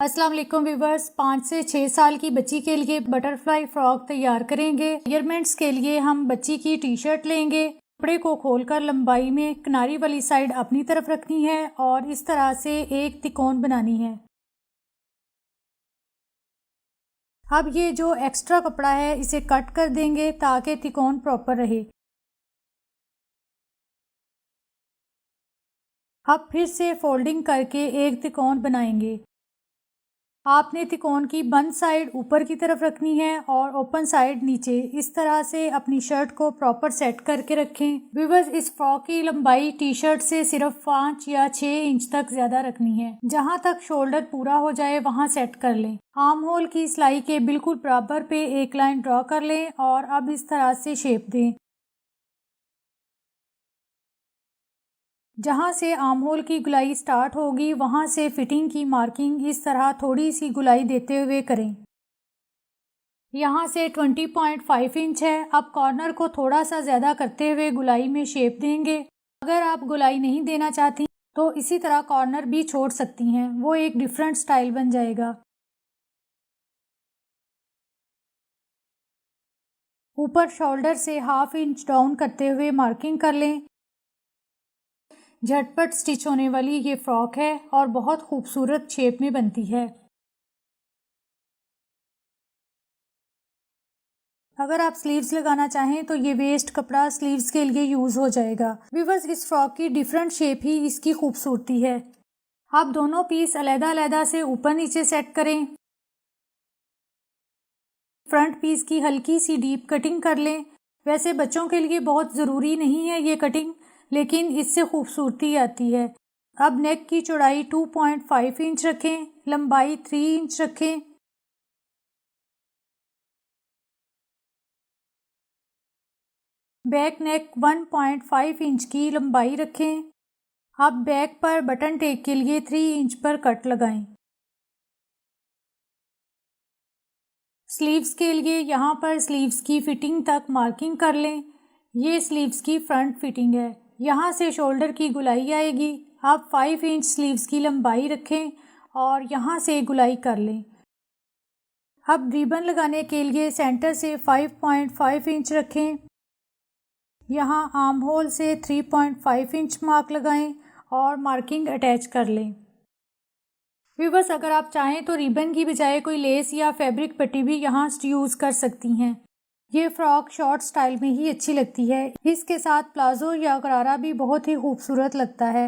अस्सलाम वालेकुम व्यूवर्स। 5 से 6 साल की बच्ची के लिए बटरफ्लाई फ्रॉक तैयार करेंगे। मेजरमेंट्स के लिए हम बच्ची की टी शर्ट लेंगे। कपड़े को खोलकर लंबाई में किनारी वाली साइड अपनी तरफ रखनी है और इस तरह से एक तिकोन बनानी है। अब ये जो एक्स्ट्रा कपड़ा है इसे कट कर देंगे ताकि तिकोन प्रॉपर रहे। अब फिर से फोल्डिंग करके एक तिकोन बनाएंगे। आपने तिकोन की बंद साइड ऊपर की तरफ रखनी है और ओपन साइड नीचे। इस तरह से अपनी शर्ट को प्रॉपर सेट करके रखें। व्यूअर्स, इस फ्रॉक की लंबाई टी शर्ट से सिर्फ 5 या 6 इंच तक ज्यादा रखनी है। जहां तक शोल्डर पूरा हो जाए वहां सेट कर लें। आर्म होल की सिलाई के बिल्कुल बराबर पे एक लाइन ड्रॉ कर लें और अब इस तरह से शेप दें। जहां से आर्म होल की गुलाई स्टार्ट होगी वहां से फिटिंग की मार्किंग इस तरह थोड़ी सी गुलाई देते हुए करें। यहाँ से 20.5 इंच है। अब कॉर्नर को थोड़ा सा ज़्यादा करते हुए गुलाई में शेप देंगे। अगर आप गुलाई नहीं देना चाहती तो इसी तरह कॉर्नर भी छोड़ सकती हैं, वो एक डिफरेंट स्टाइल बन जाएगा। ऊपर शोल्डर से हाफ इंच डाउन करते हुए मार्किंग कर लें। झटपट स्टिच होने वाली ये फ्रॉक है और बहुत खूबसूरत शेप में बनती है। अगर आप स्लीव्स लगाना चाहें तो ये वेस्ट कपड़ा स्लीव्स के लिए यूज हो जाएगा। व्यूअर्स, इस फ्रॉक की डिफरेंट शेप ही इसकी खूबसूरती है। आप दोनों पीस अलग-अलग से ऊपर नीचे सेट करें। फ्रंट पीस की हल्की सी डीप कटिंग कर लें। वैसे बच्चों के लिए बहुत ज़रूरी नहीं है ये कटिंग, लेकिन इससे खूबसूरती आती है। अब नेक की चौड़ाई 2.5 इंच रखें, लंबाई 3 इंच रखें। बैक नेक 1.5 इंच की लंबाई रखें। अब बैक पर बटन टेक के लिए 3 इंच पर कट लगाएं। स्लीव्स के लिए यहाँ पर स्लीव्स की फिटिंग तक मार्किंग कर लें। ये स्लीव्स की फ्रंट फिटिंग है। यहाँ से शोल्डर की गुलाई आएगी। आप 5 इंच स्लीव्स की लंबाई रखें और यहाँ से गुलाई कर लें। अब रिबन लगाने के लिए सेंटर से 5.5 इंच रखें। यहाँ आर्म होल से 3.5 इंच मार्क लगाएं और मार्किंग अटैच कर लें। व्यूअर्स, अगर आप चाहें तो रिबन की बजाय कोई लेस या फैब्रिक पट्टी भी यहाँ यूज़ कर सकती हैं। ये फ्रॉक शॉर्ट स्टाइल में ही अच्छी लगती है। इसके साथ प्लाजो या गरारा भी बहुत ही खूबसूरत लगता है।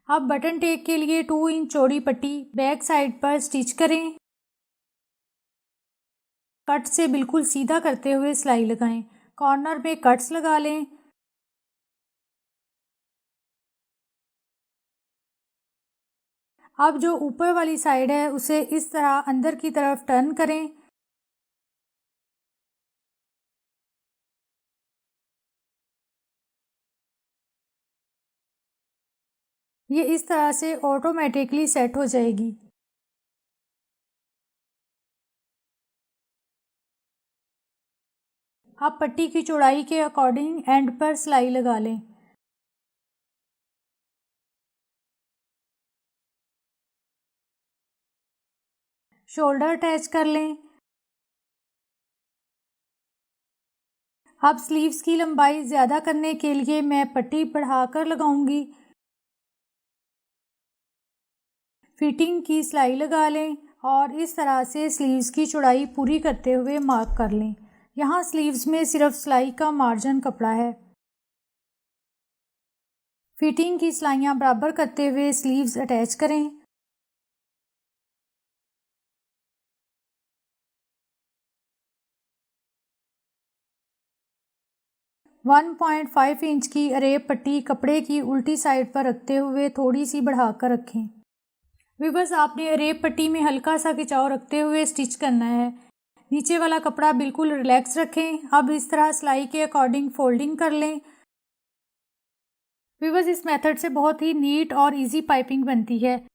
अब बटन टेक के लिए 2 इंच चौड़ी पट्टी बैक साइड पर स्टिच करें। कट से बिल्कुल सीधा करते हुए सिलाई लगाएं। कॉर्नर में कट्स लगा लें। अब जो ऊपर वाली साइड है उसे इस तरह अंदर की तरफ टर्न करें। ये इस तरह से ऑटोमेटिकली सेट हो जाएगी। आप पट्टी की चौड़ाई के अकॉर्डिंग एंड पर सिलाई लगा लें। शोल्डर अटैच कर लें। अब स्लीव्स की लंबाई ज़्यादा करने के लिए मैं पट्टी बढ़ाकर लगाऊंगी। फिटिंग की सिलाई लगा लें और इस तरह से स्लीव्स की चौड़ाई पूरी करते हुए मार्क कर लें। यहाँ स्लीव्स में सिर्फ सिलाई का मार्जिन कपड़ा है। फिटिंग की सिलाइयाँ बराबर करते हुए स्लीव्स अटैच करें। वन 1.5 इंच की अरेब पट्टी कपड़े की उल्टी साइड पर रखते हुए थोड़ी सी बढ़ाकर रखें। व्यूअर्स, आपने अरेब पट्टी में हल्का सा खिंचाव रखते हुए स्टिच करना है। नीचे वाला कपड़ा बिल्कुल रिलैक्स रखें। अब इस तरह सिलाई के अकॉर्डिंग फोल्डिंग कर लें। व्यूअर्स, इस मेथड से बहुत ही नीट और इजी पाइपिंग बनती है।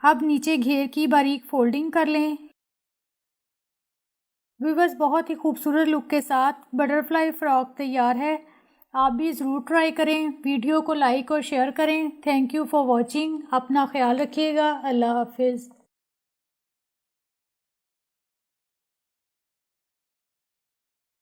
अब नीचे घेर की बारीक फोल्डिंग कर लें। व्यूवर्स, बहुत ही खूबसूरत लुक के साथ बटरफ्लाई फ़्रॉक तैयार है। आप भी ज़रूर ट्राई करें। वीडियो को लाइक और शेयर करें। Thank you for watching. अपना ख्याल रखिएगा। अल्लाह हाफिज़।